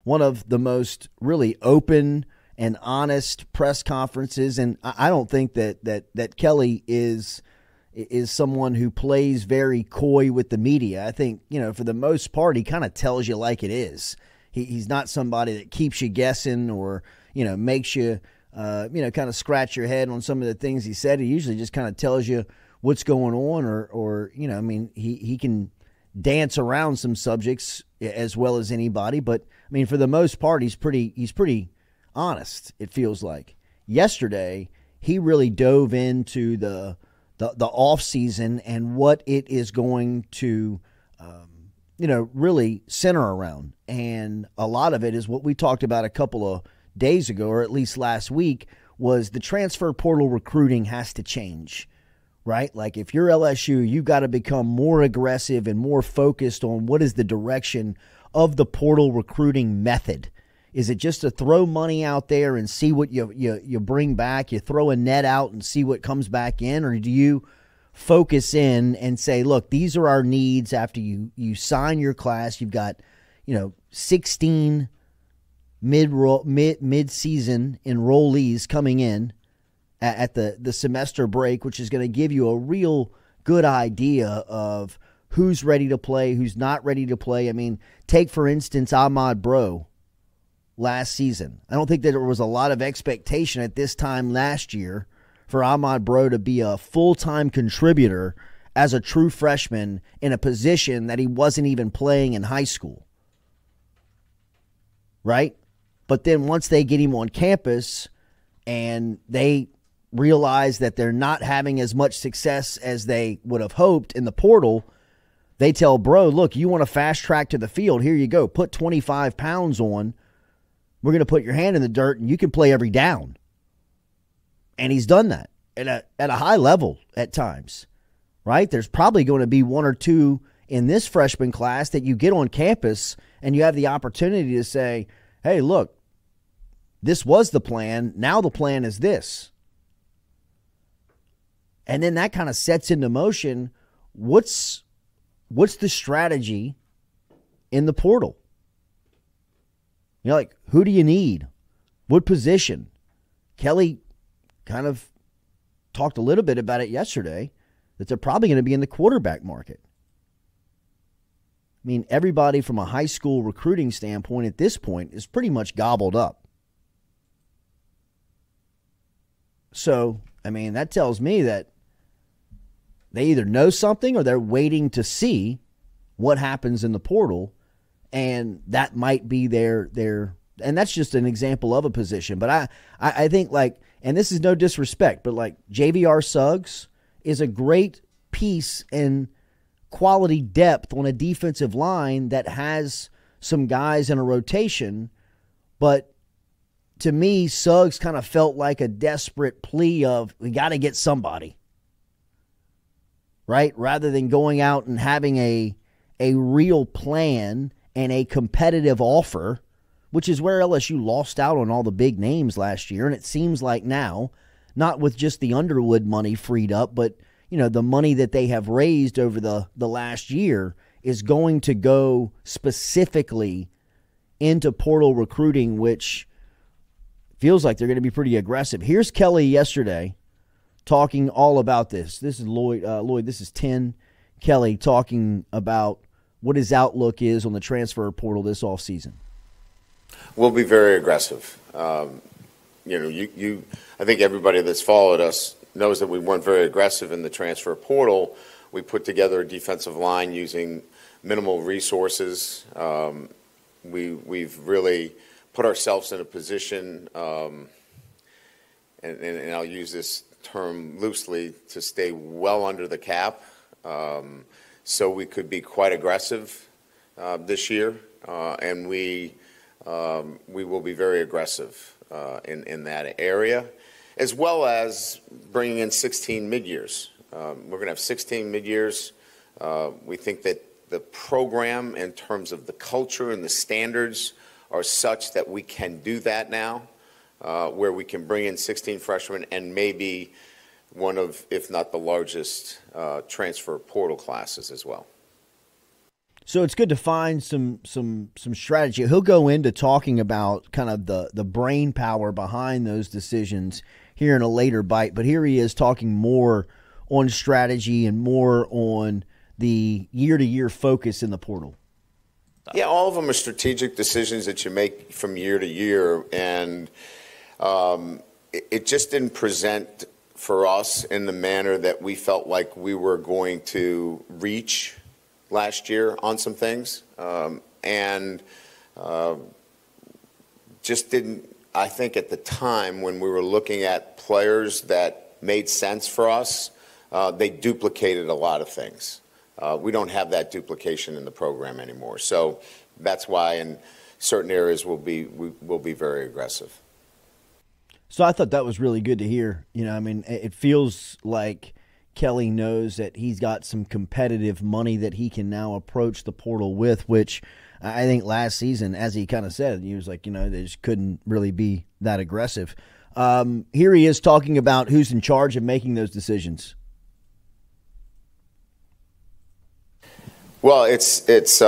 one of the most really open and honest press conferences. And I don't think that Kelly is someone who plays very coy with the media. I think, for the most part, he kind of tells you like it is. He's not somebody that keeps you guessing or, makes you, kind of scratch your head on some of the things he said. He usually just kind of tells you what's going on or he can dance around some subjects as well as anybody. But, for the most part, he's pretty honest, it feels like. Yesterday, he really dove into the offseason and what it is going to, really center around. And a lot of it is what we talked about a couple of days ago, or at least last week, was the transfer portal recruiting has to change, right? Like if you're LSU, you got to become more aggressive and more focused on what is the direction of the portal recruiting method. Is it just to throw money out there and see what you bring back? You throw a net out and see what comes back in? Or do you focus in and say, look, these are our needs after you sign your class? You've got, 16 mid-season enrollees coming in at the semester break, which is going to give you a real good idea of who's ready to play, who's not ready to play. Take, for instance, Ahmad Bro last season. I don't think that there was a lot of expectation at this time last year for Ahmad Bro to be a full-time contributor as a true freshman in a position that he wasn't even playing in high school. Right? But then once they get him on campus and they realize that they're not having as much success as they would have hoped in the portal, they tell Bro, look, you want to fast track to the field? Here you go. Put 25 pounds on. We're going to put your hand in the dirt and you can play every down. And he's done that at a high level at times, right? There's probably going to be one or two in this freshman class that you get on campus and you have the opportunity to say, hey, look, this was the plan. Now the plan is this. And then that kind of sets into motion what's the strategy in the portal? Like, who do you need? What position? Kelly kind of talked a little bit about it yesterday, that they're probably going to be in the quarterback market. Everybody from a high school recruiting standpoint at this point is pretty much gobbled up. So, that tells me that they either know something or they're waiting to see what happens in the portal, and that might be their and that's just an example of a position. But I think, and this is no disrespect, but JVR Suggs is a great piece in quality depth on a defensive line that has some guys in a rotation. But to me, Suggs kind of felt like a desperate plea of, we got to get somebody, right? Rather than going out and having a real plan and a competitive offer, which is where LSU lost out on all the big names last year. And it seems like now, not with just the Underwood money freed up, but the money that they have raised over the last year is going to go specifically into portal recruiting, which feels like they're going to be pretty aggressive. Here's Kelly yesterday talking all about this. This is Lloyd, this is 10. Kelly talking about what his outlook is on the transfer portal this offseason. We'll be very aggressive. I think everybody that's followed us knows that we weren't very aggressive in the transfer portal. We put together a defensive line using minimal resources. We've really put ourselves in a position, and I'll use this term loosely, to stay well under the cap, so we could be quite aggressive this year, and we will be very aggressive in that area, as well as bringing in 16 mid-years. We're going to have 16 mid-years. We think that the program, in terms of the culture and the standards, are such that we can do that now, where we can bring in 16 freshmen and maybe one of, if not the largest, transfer portal classes as well. So it's good to find some strategy. He'll go into talking about kind of the brain power behind those decisions here in a later bite, but here he is talking more on strategy and more on the year-to-year focus in the portal. Yeah, all of them are strategic decisions that you make from year to year, and it just didn't present for us in the manner that we felt like we were going to reach last year on some things, and just didn't, I think at the time when we were looking at players that made sense for us, they duplicated a lot of things. We don't have that duplication in the program anymore. So that's why in certain areas we'll be very aggressive. So I thought that was really good to hear. You know, I mean, it feels like Kelly knows that he's got some competitive money that he can now approach the portal with, which I think last season, as he kind of said, he was like, you know, they just couldn't really be that aggressive. Here he is talking about who's in charge of making those decisions. Well, it's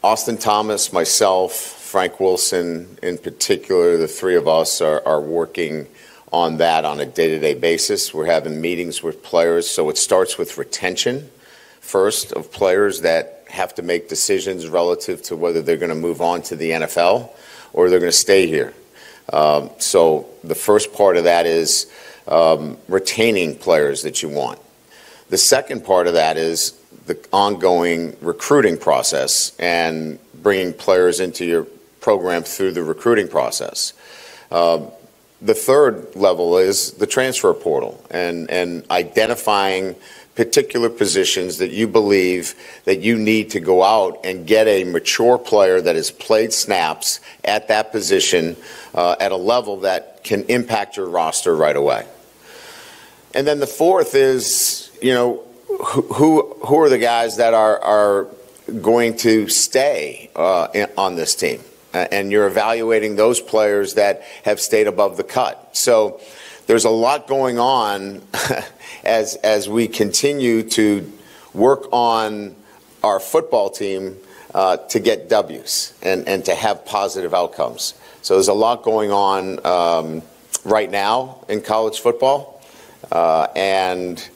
Austin Thomas, myself, Frank Wilson in particular. The three of us are working on that on a day-to-day basis. We're having meetings with players, so it starts with retention first of players that have to make decisions relative to whether they're going to move on to the NFL or they're going to stay here. So the first part of that is retaining players that you want. The second part of that is the ongoing recruiting process and bringing players into your program through the recruiting process. The third level is the transfer portal and identifying particular positions that you believe that you need to go out and get a mature player that has played snaps at that position at a level that can impact your roster right away. And then the fourth is, you know, who are the guys that are going to stay on this team? And you're evaluating those players that have stayed above the cut. So there's a lot going on as we continue to work on our football team to get W's and to have positive outcomes. So there's a lot going on right now in college football, and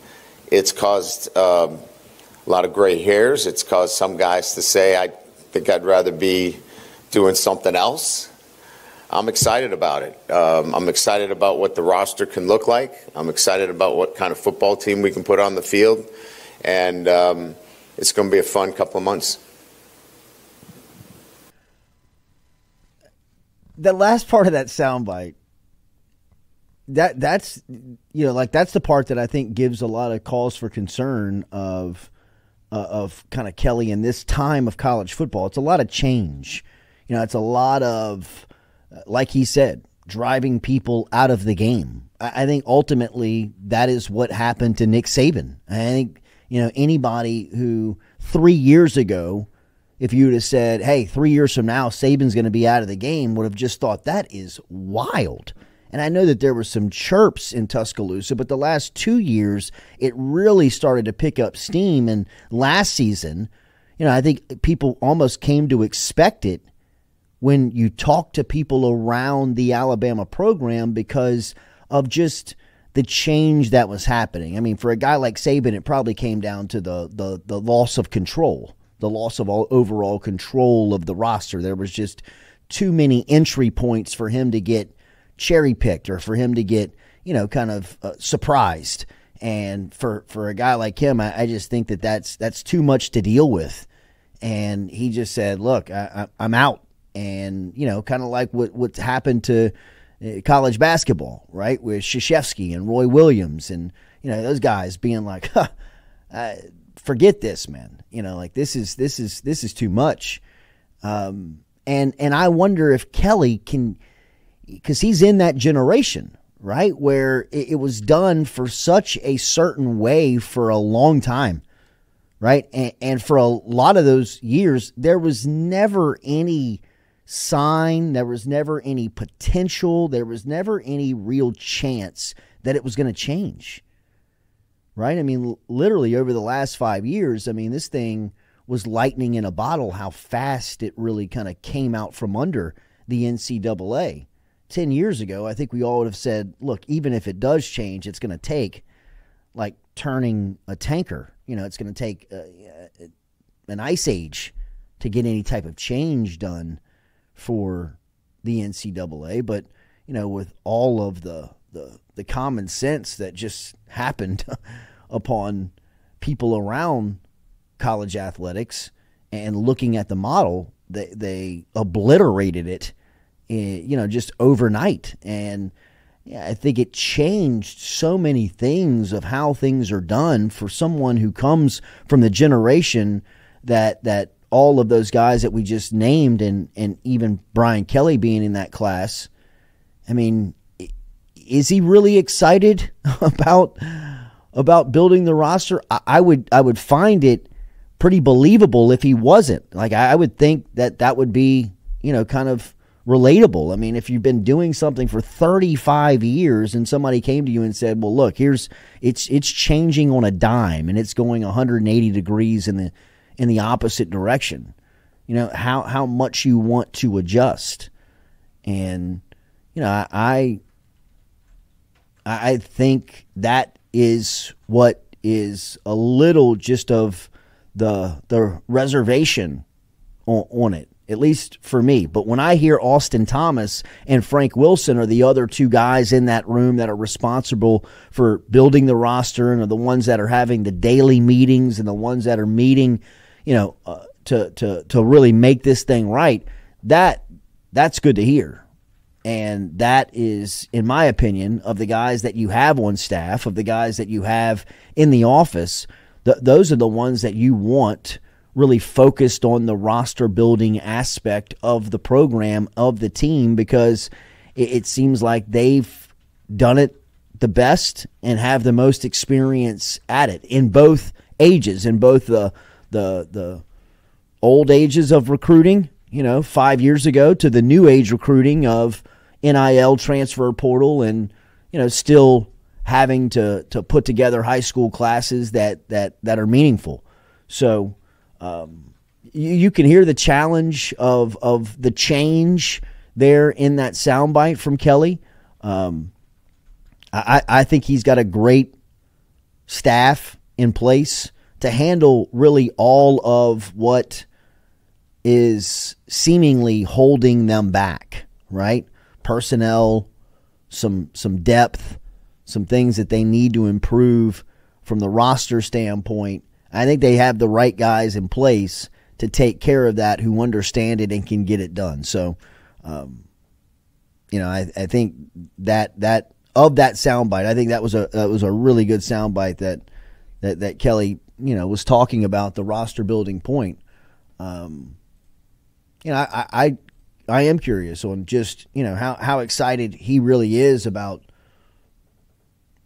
it's caused a lot of gray hairs. It's caused some guys to say, I think I'd rather be doing something else. I'm excited about it. I'm excited about what the roster can look like. I'm excited about what kind of football team we can put on the field. And it's going to be a fun couple of months. The last part of that soundbite, that's you know, like that's the part that I think gives a lot of cause for concern of kind of Kelly in this time of college football. It's a lot of change. You know, it's a lot of, like he said, driving people out of the game. I think ultimately that is what happened to Nick Saban. I think, you know, anybody who 3 years ago, if you would have said, hey, 3 years from now, Saban's going to be out of the game, would have just thought that is wild. And I know that there were some chirps in Tuscaloosa, but the last 2 years, it really started to pick up steam. And last season, you know, I think people almost came to expect it when you talk to people around the Alabama program because of just the change that was happening. I mean, for a guy like Saban, it probably came down to the loss of control, the loss of all overall control of the roster. There was just too many entry points for him to get cherry-picked or for him to get, you know, kind of surprised. And for a guy like him, I just think that's too much to deal with. And he just said, look, I'm out. And, you know, kind of like what's happened to college basketball, right, with Krzyzewski and Roy Williams and, you know, those guys being like, forget this, man. You know, like this is too much. And I wonder if Kelly can, because he's in that generation, right, where it was done for such a certain way for a long time, right? And for a lot of those years, there was never any sign, there was never any potential, there was never any real chance that it was going to change, right? I mean, literally over the last 5 years, I mean, this thing was lightning in a bottle how fast it really kind of came out from under the NCAA. 10 years ago, I think we all would have said, look, even if it does change, it's going to take like turning a tanker. It's going to take an ice age to get any type of change done for the NCAA. But, with all of the common sense that just happened upon people around college athletics and looking at the model, they obliterated it, just overnight. And yeah, I think it changed so many things of how things are done for someone who comes from the generation that all of those guys that we just named and even Brian Kelly being in that class. I mean, is he really excited about building the roster? I would find it pretty believable if he wasn't. Like, I would think that would be, kind of relatable. I mean, if you've been doing something for 35 years and somebody came to you and said, well, look, it's changing on a dime and it's going 180 degrees in the opposite direction, how much you want to adjust. And, I think that is what is a little just of the reservation on it, at least for me. But when I hear Austin Thomas and Frank Wilson are the other two guys in that room that are responsible for building the roster and are the ones that are having the daily meetings and the ones that are meeting, to really make this thing right, that's good to hear. And that is, in my opinion, of the guys that you have on staff, of the guys that you have in the office, those are the ones that you want really focused on the roster building aspect of the program, of the team, because it seems like they've done it the best and have the most experience at it in both ages, in both the old ages of recruiting, 5 years ago, to the new age recruiting of NIL, transfer portal, and still having to put together high school classes that are meaningful. So you can hear the challenge of the change there in that soundbite from Kelly. I think he's got a great staff in place to handle really all of what is seemingly holding them back, right? Personnel, some depth, some things that they need to improve from the roster standpoint. I think they have the right guys in place to take care of that, who understand it and can get it done. So, I think that of that soundbite, I think that was a really good soundbite that Kelly, was talking about the roster building point. I am curious on just, how excited he really is about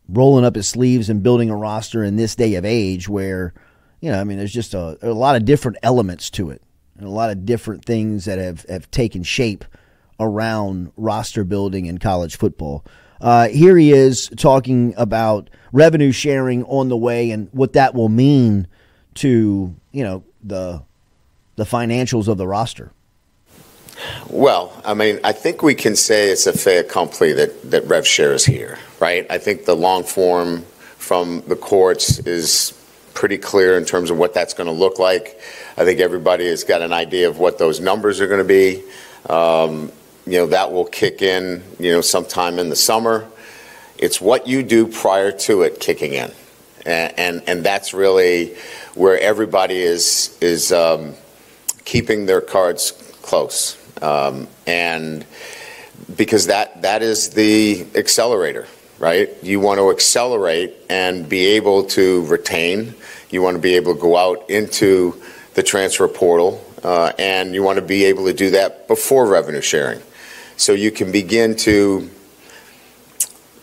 rolling up his sleeves and building a roster in this day of age where, there's just a lot of different elements to it and a lot of different things that have taken shape around roster building in college football. Here he is talking about revenue sharing on the way and what that will mean to, the financials of the roster. Well, I think we can say it's a fait accompli that rev share is here, right? I think the long form from the courts is pretty clear in terms of what that's going to look like. I think everybody has got an idea of what those numbers are going to be. That will kick in, sometime in the summer. It's what you do prior to it kicking in. And that's really where everybody is keeping their cards close. And because that is the accelerator, right? You want to accelerate and be able to retain. You want to be able to go out into the transfer portal, and you want to be able to do that before revenue sharing. So you can begin to,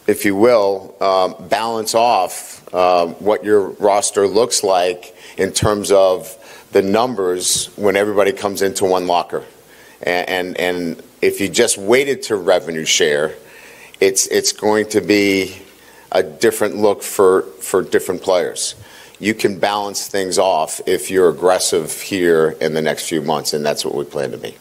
if you will, balance off what your roster looks like in terms of the numbers when everybody comes into one locker. And if you just waited to revenue share, it's going to be a different look for different players. you can balance things off if you're aggressive here in the next few months, and that's what we plan to be.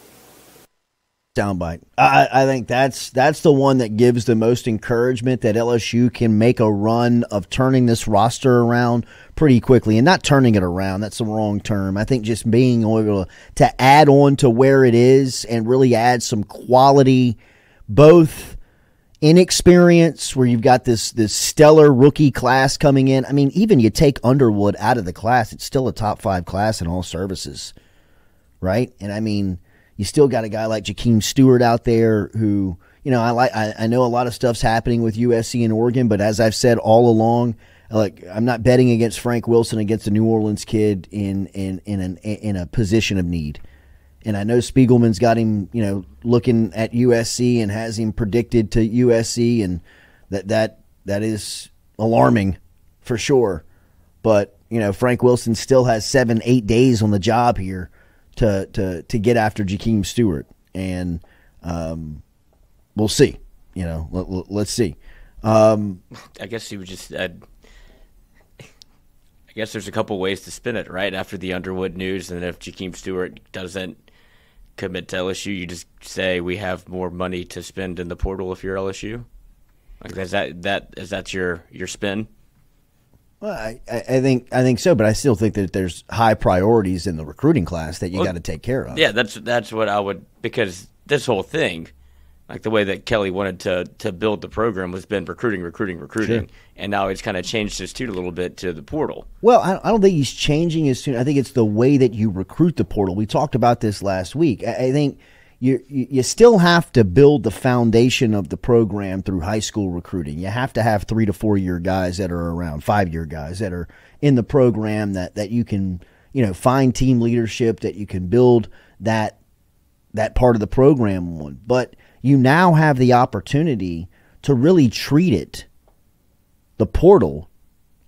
Soundbite. I think that's the one that gives the most encouragement that LSU can make a run of turning this roster around pretty quickly, and not turning it around. That's the wrong term. I think just being able to add on to where it is and really add some quality, both inexperience where you've got this stellar rookie class coming in. I mean, even you take Underwood out of the class, it's still a top 5 class in all services, right? And I mean, you still got a guy like Jakeem Stewart out there who, you know, I know a lot of stuff's happening with USC and Oregon, but as I've said all along, like, I'm not betting against Frank Wilson against a New Orleans kid in a position of need. And I know Spiegelman's got him, you know, looking at USC and has him predicted to USC, and that is alarming for sure. But, you know, Frank Wilson still has 7-8 days on the job here to get after Jakeem Stewart, and we'll see. You know, let's see. I guess he would just. I guess there's a couple ways to spin it, right? After the Underwood news, and if Jakeem Stewart doesn't commit to LSU, you just say we have more money to spend in the portal if you're LSU. Like, is that your spin? Well, I think so, but I still think that there's high priorities in the recruiting class that you got to take care of. Yeah, that's what I would, because this whole thing, like the way that Kelly wanted to build the program was been recruiting, Sure. And now he's kind of changed his tune a little bit to the portal. Well, I don't think he's changing his tune. I think it's the way that you recruit the portal. We talked about this last week. I think you still have to build the foundation of the program through high school recruiting. You have to have 3 to 4 year guys that are around, 5-year guys that are in the program that you can, you know, find team leadership, that you can build that part of the program on. But you now have the opportunity to really treat it, the portal,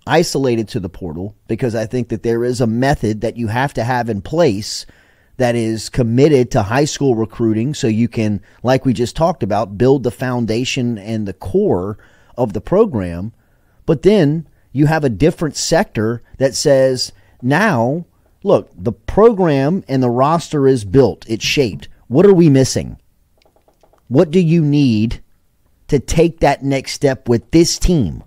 isolated to the portal, because I think that there is a method that you have to have in place that is committed to high school recruiting, so you can, like we just talked about, build the foundation and the core of the program. But then you have a different sector that says, now, look, the program and the roster is built, it's shaped. What are we missing? What do you need to take that next step with this team?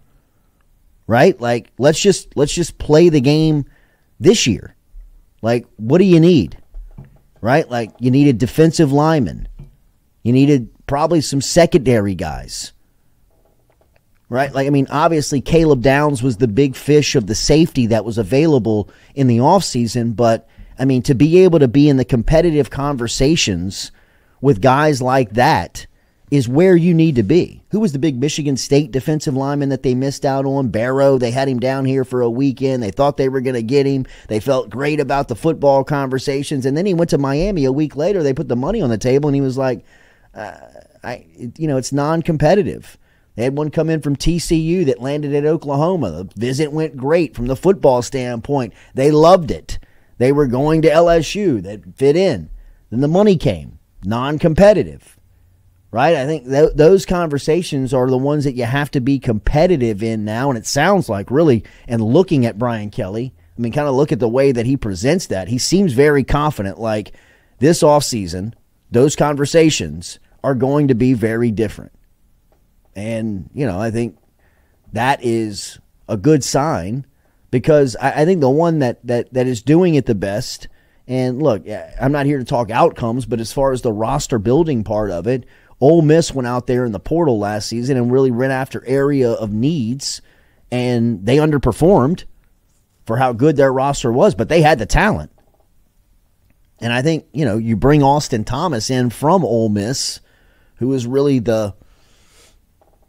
Right? Like, let's just play the game this year. Like, what do you need? Right? Like, you needed defensive linemen. You needed probably some secondary guys. Right? Like, I mean, obviously Caleb Downs was the big fish of the safety that was available in the offseason, but I mean, to be able to be in the competitive conversations with guys like that is where you need to be. Who was the big Michigan State defensive lineman that they missed out on? Barrow. They had him down here for a weekend. They thought they were going to get him. They felt great about the football conversations. And then he went to Miami a week later. They put the money on the table, and he was like, it's non-competitive. They had one come in from TCU that landed at Oklahoma. The visit went great from the football standpoint. They loved it. They were going to LSU. That fit in. Then the money came. Non-competitive. Right? I think those conversations are the ones that you have to be competitive in now. And it sounds like, really, and looking at Brian Kelly, I mean, kind of look at the way that he presents that. He seems very confident, like this offseason, those conversations are going to be very different. And, you know, I think that is a good sign, because I think the one that is doing it the best, and look, I'm not here to talk outcomes, but as far as the roster building part of it, Ole Miss went out there in the portal last season and really went after area of needs, and they underperformed for how good their roster was, but they had the talent. And I think, you know, you bring Austin Thomas in from Ole Miss, who is really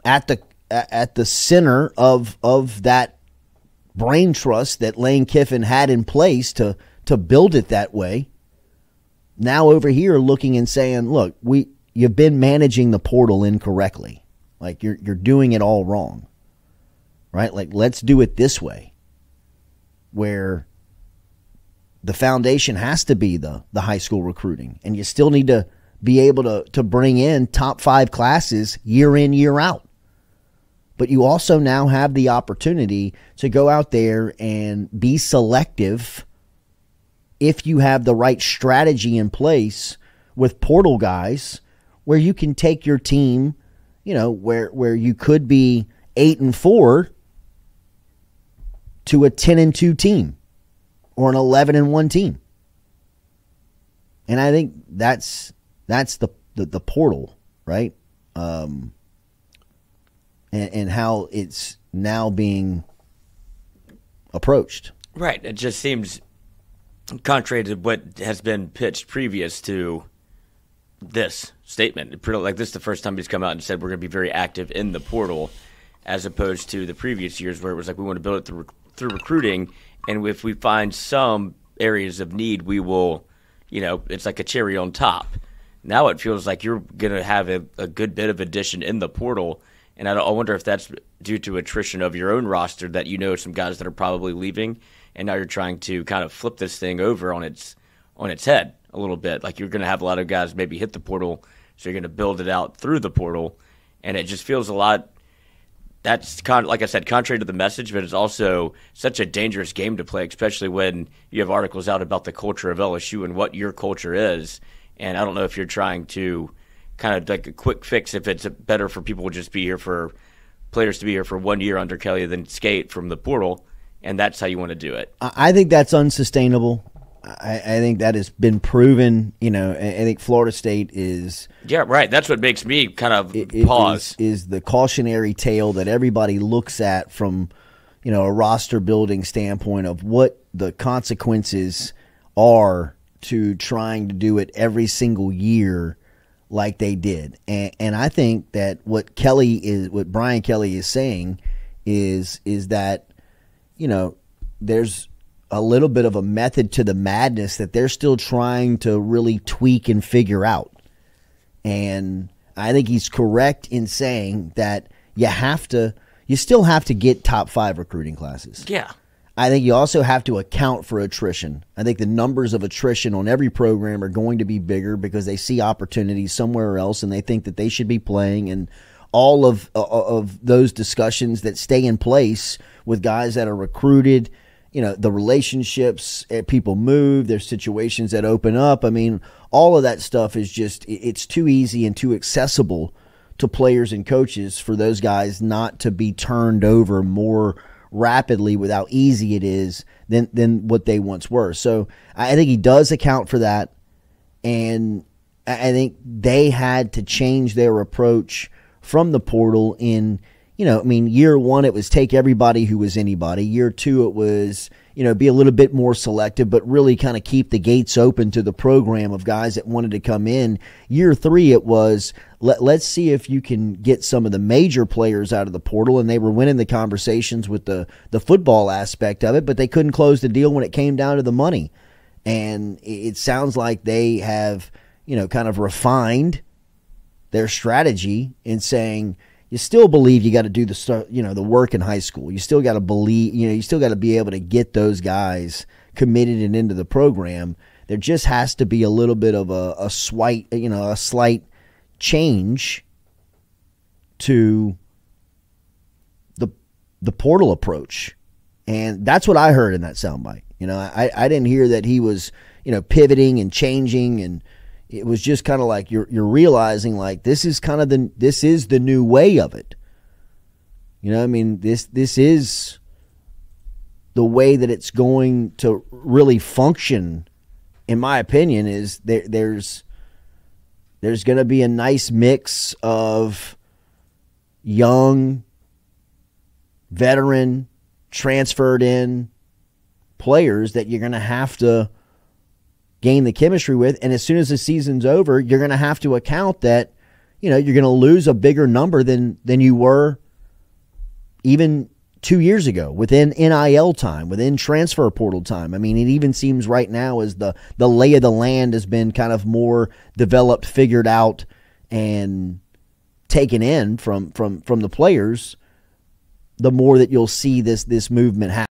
at the center of that brain trust that Lane Kiffin had in place to build it that way. Now over here looking and saying, look, you've been managing the portal incorrectly. Like, you're doing it all wrong. Right? Like, let's do it this way, where the foundation has to be the high school recruiting, and you still need to be able to bring in top 5 classes year in, year out. but you also now have the opportunity to go out there and be selective if you have the right strategy in place with portal guys, where you can take your team, where you could be 8-4 to a 10-2 team or an 11-1 team. And I think that's the portal, right? And how it's now being approached. Right. It just seems contrary to what has been pitched previous to this statement. Like, this is the first time he's come out and said we're going to be very active in the portal, as opposed to the previous years where it was like we want to build it through recruiting, and if we find some areas of need, we will, it's like a cherry on top. Now it feels like you're going to have a good bit of addition in the portal, and I wonder if that's due to attrition of your own roster, that some guys that are probably leaving, and now you're trying to kind of flip this thing over on its head a little bit. Like, you're going to have a lot of guys maybe hit the portal, so you're going to build it out through the portal, and it just feels a lot. That's like I said, contrary to the message, but it's also such a dangerous game to play, especially when you have articles out about the culture of LSU and what your culture is. And I don't know if you're trying to kind of like a quick fix, if it's better for people to just be here for players to be here for 1 year under Kelly than skate from the portal, and that's how you want to do it. I think that's unsustainable. I think that has been proven. I think Florida State is. Yeah, right. That's what makes me kind of pause. Is the cautionary tale that everybody looks at from, a roster building standpoint of what the consequences are to trying to do it every single year like they did. And I think that what Brian Kelly is saying is that, there's a little bit of a method to the madness that they're still trying to really tweak and figure out. And I think he's correct in saying that you still have to get top 5 recruiting classes. Yeah. I think you also have to account for attrition. I think the numbers of attrition on every program are going to be bigger because they see opportunities somewhere else and they think that they should be playing. And all of those discussions that stay in place with guys that are recruited, the relationships, people move, there's situations that open up. I mean, all of that stuff is just, it's too easy and too accessible to players and coaches for those guys not to be turned over more rapidly with how easy it is than what they once were. So I think he does account for that. And I think they had to change their approach from the portal in, year 1, it was take everybody who was anybody. Year 2, it was, be a little bit more selective, but really kind of keep the gates open to the program of guys that wanted to come in. Year 3, it was, let's see if you can get some of the major players out of the portal, and they were winning the conversations with the football aspect of it, but they couldn't close the deal when it came down to the money. And it sounds like they have, kind of refined their strategy in saying, you still believe you got to do the work in high school. You still got to believe, you still got to be able to get those guys committed and into the program. There just has to be a little bit of a slight change to the portal approach. And that's what I heard in that soundbite. I didn't hear that he was, pivoting and changing, and it was just kind of like you're realizing like this is the new way of it. This is the way that it's going to really function, in my opinion, is there's going to be a nice mix of young, veteran, transferred in players that you're going to have to gain the chemistry with. And as soon as the season's over, you're going to have to account that, you're going to lose a bigger number than you were even 2 years ago within NIL time, within transfer portal time. I mean, it even seems right now as the lay of the land has been kind of more developed, figured out, and taken in from the players, the more that you'll see this movement happen.